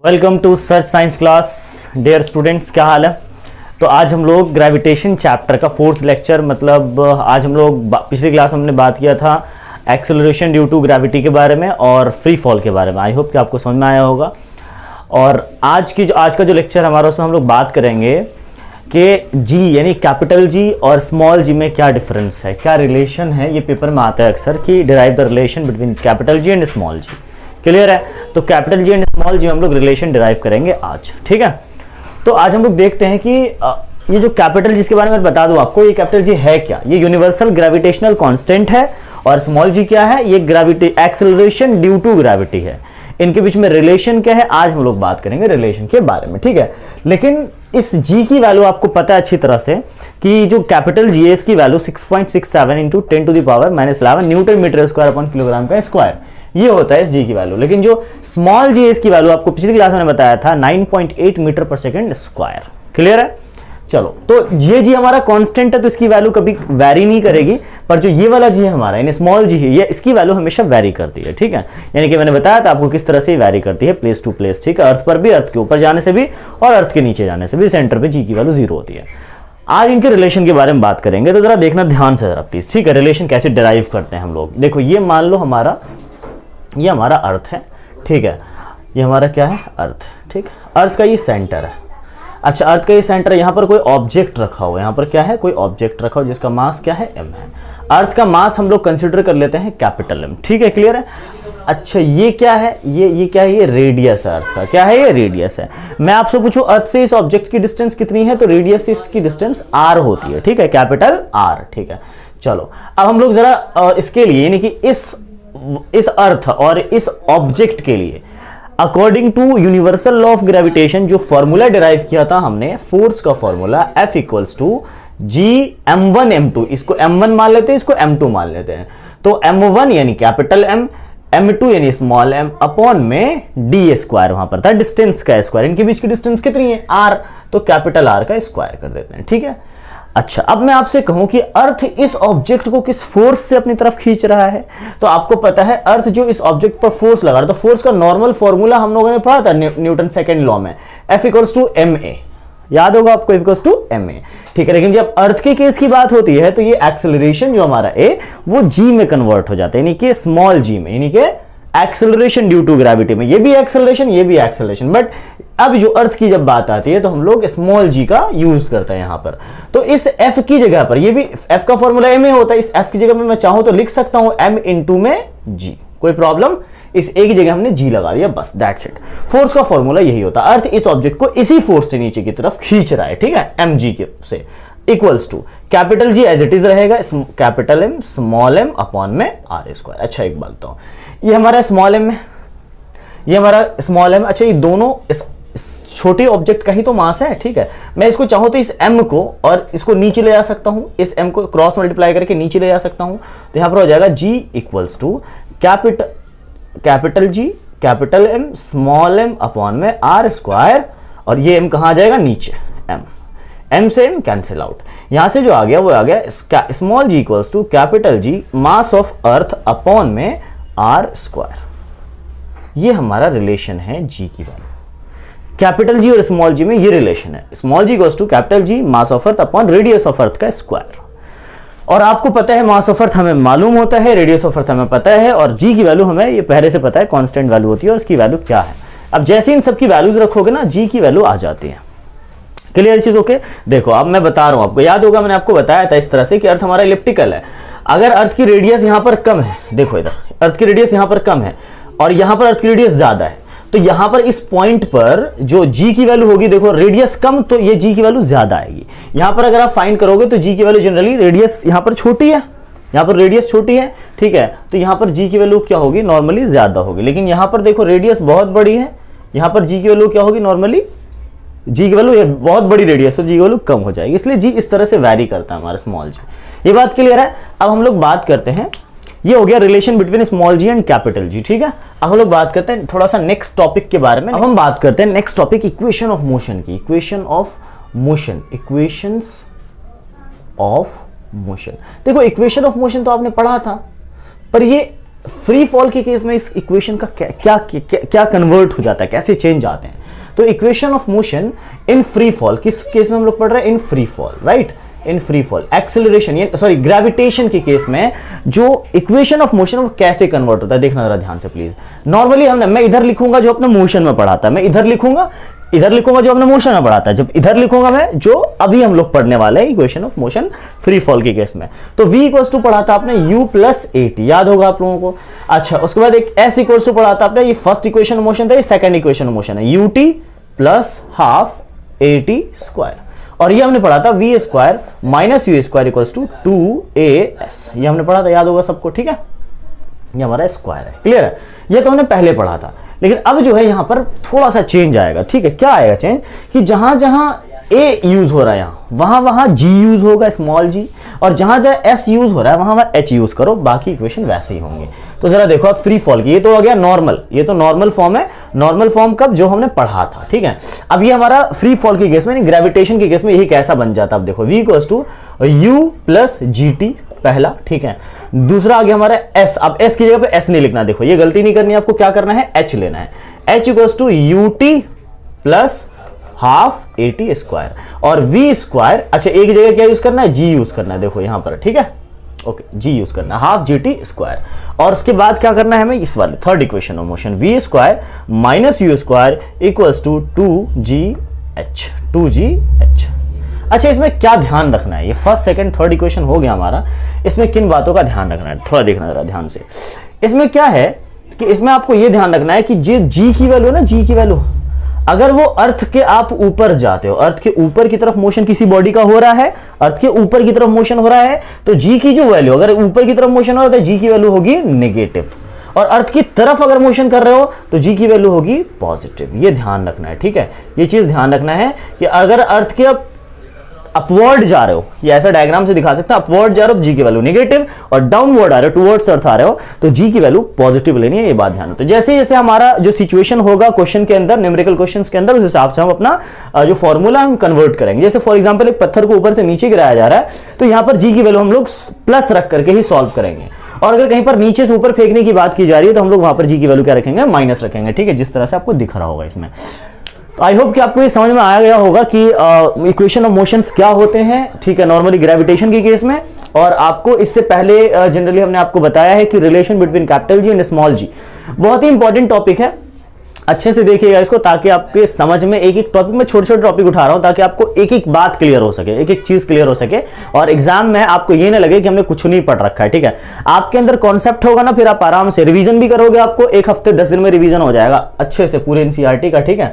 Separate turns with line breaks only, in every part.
Welcome to search science class. Dear students, क्या हाल है। तो आज हम लोग ग्रेविटेशन चैप्टर का फोर्थ लेक्चर मतलब आज हम लोग पिछली क्लास में हमने बात किया था एक्सेलरेशन ड्यू टू ग्रेविटी के बारे में और फ्री फॉल के बारे में। आई होप कि आपको समझ में आया होगा। और आज का जो लेक्चर हमारा उसमें हम लोग बात करेंगे कि जी यानी कैपिटल जी और स्मॉल जी में क्या डिफरेंस है, क्या रिलेशन है। ये पेपर में आता है अक्सर कि derive the relation between capital G and small g. Clear है। तो capital G and small g में हम लोग रिलेशन डिराइव करेंगे आज। ठीक है। तो आज हम लोग देखते हैं कि ये जो कैपिटल जी, इसके बारे में बता दूं आपको, ये कैपिटल जी है क्या। ये यूनिवर्सल ग्रेविटेशनल कांस्टेंट है और स्मॉल जी क्या है, ये gravity acceleration due to gravity है। इनके बीच में रिलेशन क्या है, आज हम लोग बात करेंगे रिलेशन के बारे में। ठीक है। लेकिन इस जी की वैल्यू आपको पता है अच्छी तरह से कि जो कैपिटल जी है इसकी value 6.67 into 10 to the power -11 newton metre square upon kilogram का स्क्वायर, ये होता है इस जी की वैल्यू। लेकिन जो स्मॉल जी है इसकी वैल्यू आपको पिछली क्लास में बताया था 9.8 मीटर पर सेकेंड स्क्वायर। क्लियर है। चलो, तो ये जी हमारा कांस्टेंट है तो इसकी वैल्यू कभी वैरी नहीं करेगी, पर जो ये वाला जी है हमारा यानी स्मॉल जी है, ये इसकी वैल्यू हमेशा वैरी करती है। ठीक है। यानी कि मैंने बताया था आपको किस तरह से वैरी करती है प्लेस टू प्लेस। ठीक है। अर्थ पर भी, अर्थ के ऊपर जाने से भी और अर्थ के नीचे जाने से भी सेंटर पे जी की वैल्यू 0 होती है। आज इनके रिलेशन के बारे में बात करेंगे, तो जरा देखना ध्यान से जरा प्लीज। ठीक है। रिलेशन कैसे डिराइव करते हैं हम लोग। देखो, ये मान लो ये हमारा अर्थ है। ठीक है। ये हमारा क्या है, अर्थ। ठीक। अर्थ का ये सेंटर है। अच्छा, अर्थ का ये सेंटर है। यहाँ पर कोई ऑब्जेक्ट रखा हुआ है। यहाँ पर क्या है, कोई ऑब्जेक्ट रखा हुआ जिसका मास क्या है, m है। अर्थ का मास हम लोग कंसिडर कर लेते हैं कैपिटल M। ठीक है। क्लियर है। अच्छा, ये क्या है, ये क्या है, ये रेडियस है। अर्थ का क्या है, ये रेडियस है। मैं आपसे पूछूं अर्थ से इस ऑब्जेक्ट की डिस्टेंस कितनी है, तो रेडियस से इसकी डिस्टेंस r होती है। ठीक है। Capital R। ठीक है। चलो, अब हम लोग जरा इसके लिए यानी कि इस अर्थ और इस ऑब्जेक्ट के लिए according to universal law of gravitation जो फॉर्मूला डिराइव किया था हमने, फोर्स का formula F equals to G m1 m2, इसको m1 मान लेते हैं, इसको m2 मान लेते हैं। तो m1 यानी कैपिटल M, m2 यानी स्मॉल m अपॉन में d स्क्वायर, वहां पर था डिस्टेंस का स्क्वायर। इनके बीच की डिस्टेंस कितनी है, r, तो कैपिटल R का स्क्वायर कर देते हैं। ठीक है। अच्छा, अब मैं आपसे कहूं कि अर्थ इस ऑब्जेक्ट को किस फोर्स से अपनी तरफ खींच रहा है, तो आपको पता है अर्थ जो इस ऑब्जेक्ट पर फोर्स लगा रहा है, तो फोर्स का नॉर्मल फॉर्मूला हम लोगों ने पढ़ा था न्यूटन सेकंड लॉ में, F इक्वल्स टू ma। याद होगा आपको, F इक्वल्स टू ma। ठीक है। लेकिन जब अर्थ के केस की बात होती है तो ये एक्सेलरेशन जो हमारा a वो g में कन्वर्ट हो जाता है, यानी कि स्मॉल g में, यानी कि एक्सेलरेशन ड्यू टू ग्रेविटी में। ये भी एक्सेलरेशन, ये भी एक्सेलरेशन। बट अब जो अर्थ की जब बात आती है तो हम लोग स्मॉल जी का यूज करते हैं यहां पर। तो इस f की जगह पर, ये भी f का फॉर्मूला m होता है, इस f की जगह में मैं चाहूं तो लिख सकता हूं m इंटू में g। कोई प्रॉब्लम, इस a की जगह हमने g लगा दिया, बस दैट्स इट। फोर्स का फॉर्मूला यही होता है। अर्थ इस ऑब्जेक्ट को इसी फोर्स से नीचे की तरफ खींच रहा है। ठीक है। mg के से equals to capital G as it is रहेगा, capital M small m upon में r स्क्वायर। अच्छा, एक बात बताओ, ये हमारा स्मॉल m है, ये हमारा स्मॉल m। अच्छा, ये दोनों इस छोटे ऑब्जेक्ट का ही तो मास है। ठीक है। मैं इसको चाहूं तो इस m को और इसको नीचे ले जा सकता हूं, इस m को क्रॉस मल्टीप्लाई करके नीचे ले जा सकता हूं। तो यहां पर हो जाएगा G equals to capital G capital M small m upon में r स्क्वायर, और ये m कहां आ जाएगा, नीचे m से m कैंसिल आउट। यहां से जो आ गया वो आ गया small g equals to capital G mass of earth upon में r स्क्वायर। ये हमारा रिलेशन है g की वैल्यू। कैपिटल G और स्मॉल g में ये रिलेशन है, small g equals to capital G mass of earth upon radius of earth का स्क्वायर। और आपको पता है मास ऑफ अर्थ हमें मालूम होता है, रेडियस ऑफ अर्थ हमें पता है, और g की वैल्यू हमें ये पहले से पता है, कांस्टेंट वैल्यू होती है और इसकी वैल्यू क्या है। अब जैसे इन सब की वैल्यूज रखोगे ना, g की वैल्यू आ जाती है। क्लियर चीज। ओके। देखो, अब मैं बता रहा हूं आपको, याद होगा मैंने आपको बताया था इस तरह से कि अर्थ हमारा इलिप्टिकल है। अगर अर्थ की रेडियस यहां पर कम है, देखो इधर अर्थ की रेडियस यहां पर कम है और यहां पर अर्थ की रेडियस ज्यादा है, तो यहां पर इस पॉइंट पर जो g की वैल्यू होगी, देखो रेडियस कम तो ये g की वैल्यू ज्यादा आएगी। यहां पर अगर आप फाइंड करोगे तो g की वैल्यू जनरली, रेडियस यहां पर छोटी है, यहां पर रेडियस छोटी है। ठीक है। तो यहां पर g की वैल्यू क्या होगी, नॉर्मली ज्यादा होगी। लेकिन यहां पर देखो रेडियस बहुत बड़ी है, यहां पर g की वैल्यू क्या होगी, नॉर्मली g की वैल्यू बहुत बड़ी रेडियस, तो g की वैल्यू कम हो जाएगी। इसलिए g इस तरह से वैरी करता है हमारा स्मॉल g। ये बात क्लियर है। अब हम लोग बात करते हैं, ये हो गया relation between small g and capital G. ठीक है। अब हम लोग बात करते हैं थोड़ा सा नेक्स्ट टॉपिक के बारे में। अब हम बात करते हैं next topic equation of motion की। Equation of motion, equations of motion. देखो, इक्वेशन ऑफ मोशन तो आपने पढ़ा था, पर ये फ्री फॉल के केस में इस इक्वेशन का क्या कन्वर्ट हो जाता है, कैसे चेंज आते हैं। तो equation of motion in free fall, किस केस में हम लोग पढ़ रहे हैं, in free fall, right, in free fall acceleration, sorry gravitation के केस में जो इक्वेशन ऑफ मोशन वो कैसे कन्वर्ट होता है, देखना जरा ध्यान से प्लीज। नॉर्मली मैं इधर लिखूंगा जो अपने मोशन में पढ़ा था, मैं इधर लिखूंगा जो अपने मोशन में पढ़ा था, जब इधर लिखूंगा मैं जो अभी हम लोग पढ़ने वाले हैं equation of motion free fall के केस में। तो v इक्वल्स टू पढ़ा था आपने u प्लस at, याद होगा आप लोगों को। अच्छा, उसके बाद एक s इक्वल्स टू पढ़ा था आपने, ये फर्स्ट इक्वेशन ऑफ मोशन था, ये सेकंड इक्वेशन ऑफ मोशन है, ut plus half at square. और ये हमने पढ़ा था v square minus u square equals to 2as, ये हमने पढ़ा था, याद होगा सबको, ठीक है। ये हमारा स्क्वायर है, क्लियर है। ये तो हमने पहले पढ़ा था, लेकिन अब जो है यहां पर थोड़ा सा चेंज आएगा, ठीक है। क्या आएगा चेंज, कि जहां जहां a यूज हो रहा है वहां वहां g यूज होगा, स्मॉल g, और जहां जहां s यूज हो रहा है वहां वहां h यूज करो, बाकी इक्वेशन वैसे ही होंगे। तो जरा देखो आप फ्री फॉल की, ये तो हो गया नॉर्मल, ये तो नॉर्मल फॉर्म है, नॉर्मल फॉर्म कब, जो हमने पढ़ा था, ठीक है। अब ये हमारा फ्री फॉल के केस में, ग्रेविटेशन के केस में यही कैसा बन जाता है, अब देखो v equals to u plus gt पहला, ठीक है। दूसरा आ गया हमारा s, अब s की जगह पे s नहीं लिखना, देखो ये गलती नहीं करनी, आपको क्या करना है, h लेना है, h equals to ut plus half at square, और v स्क्वायर, अच्छा एक जगह क्या यूज करना है, g यूज करना है, देखो यहां पर, ठीक है, ओके, g यूज करना है, हाफ gt स्क्वायर। और उसके बाद क्या करना है हमें, इस वाले third equation of motion, v square minus u square equals to 2gh। अच्छा, इसमें क्या ध्यान रखना है, ये फर्स्ट सेकंड थर्ड इक्वेशन हो गया हमारा, इसमें किन बातों का ध्यान रखना है, थोड़ा देखना जरा ध्यान से। इसमें क्या है कि इसमें आपको ये ध्यान रखना है कि जो g की वैल्यू है ना, g की वैल्यू अगर वो अर्थ के आप ऊपर जाते हो, अर्थ के ऊपर की तरफ मोशन किसी बॉडी का हो रहा है, अर्थ के ऊपर की तरफ मोशन हो रहा है, तो g की जो वैल्यू, अगर ऊपर की तरफ मोशन हो रहा है तो g की वैल्यू होगी नेगेटिव, और अर्थ की तरफ अगर मोशन कर रहे हो तो g की वैल्यू होगी पॉजिटिव। ये ध्यान रखना है, ठीक है, ये चीज ध्यान रखना है कि अगर अर्थ के अपवर्ड जा रहे हो, ये ऐसा डायग्राम से दिखा सकते हैं, अपवर्ड जा रहे हो जी की वैल्यू नेगेटिव, और डाउनवर्ड आ रहे हो टुवर्ड्स अर्थ आ रहे हो तो जी की वैल्यू पॉजिटिव लेनी है, ये बात ध्यान हो। तो जैसे जैसे हमारा जो सिचुएशन होगा क्वेश्चन के अंदर, न्यूमेरिकल क्वेश्चंस के अंदर, उस हिसाब से हम अपना जो फॉर्मूला हम कन्वर्ट करेंगे। जैसे फॉर एग्जांपल एक पत्थर को ऊपर से नीचे गिराया जा रहा है, तो यहाँ पर जी की वैल्यू हम लोग प्लस रख करके ही सॉल्व करेंगे, और अगर कहीं पर नीचे से ऊपर फेंकने की बात की जा रही है तो हम लोग वहां पर जी की वैल्यू क्या रखेंगे, माइनस रखेंगे, ठीक है, जिस तरह से आपको दिख रहा होगा इसमें। आई होप कि आपको ये समझ में आ गया होगा कि इक्वेशन ऑफ मोशंस क्या होते हैं, ठीक है, नॉर्मली ग्रेविटेशन के केस में। और आपको इससे पहले जनरली हमने आपको बताया है कि relation between capital G and small g बहुत ही इंपॉर्टेंट टॉपिक है, अच्छे से देखिएगा इसको, ताकि आपके समझ में एक एक टॉपिक में छोटे छोटे टॉपिक उठा रहा हूं, ताकि आपको एक एक बात क्लियर हो सके, एक एक चीज क्लियर हो सके, और एग्जाम में आपको ये ना लगे कि हमने कुछ नहीं पढ़ रखा है, ठीक है। आपके अंदर कॉन्सेप्ट होगा ना, फिर आप आराम से रिवीजन भी करोगे, आपको एक हफ्ते 10 दिन में रिवीजन हो जाएगा अच्छे से पूरे एनसीईआरटी का, ठीक है।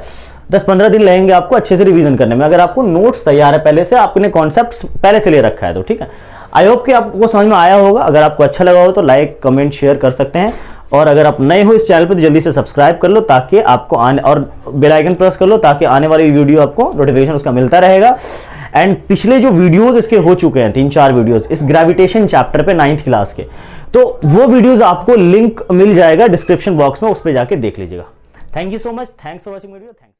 10-15 दिन लगेंगे आपको अच्छे से रिवीजन करने में, अगर आपको नोट्स तैयार है पहले से, आपने कॉन्सेप्ट पहले से ले रखा है तो, ठीक है। आई होप कि आपको समझ में आया होगा। अगर आपको अच्छा लगा हो तो लाइक कमेंट शेयर कर सकते हैं, और अगर आप नए हो इस चैनल पर तो जल्दी से सब्सक्राइब कर लो, ताकि आपको आने, और बेल आइकन प्रेस कर लो ताकि आने वाली वीडियो आपको नोटिफिकेशन उसका मिलता रहेगा। एंड पिछले जो वीडियोस इसके हो चुके हैं 3-4 वीडियोस इस ग्रेविटेशन चैप्टर पे 9th क्लास के, तो वो वीडियोस आपको लिंक मिल जाएगा डिस्क्रिप्शन बॉक्स में, उस पर जाके देख लीजिएगा। Thank you so much, thanks for watching video, thanks.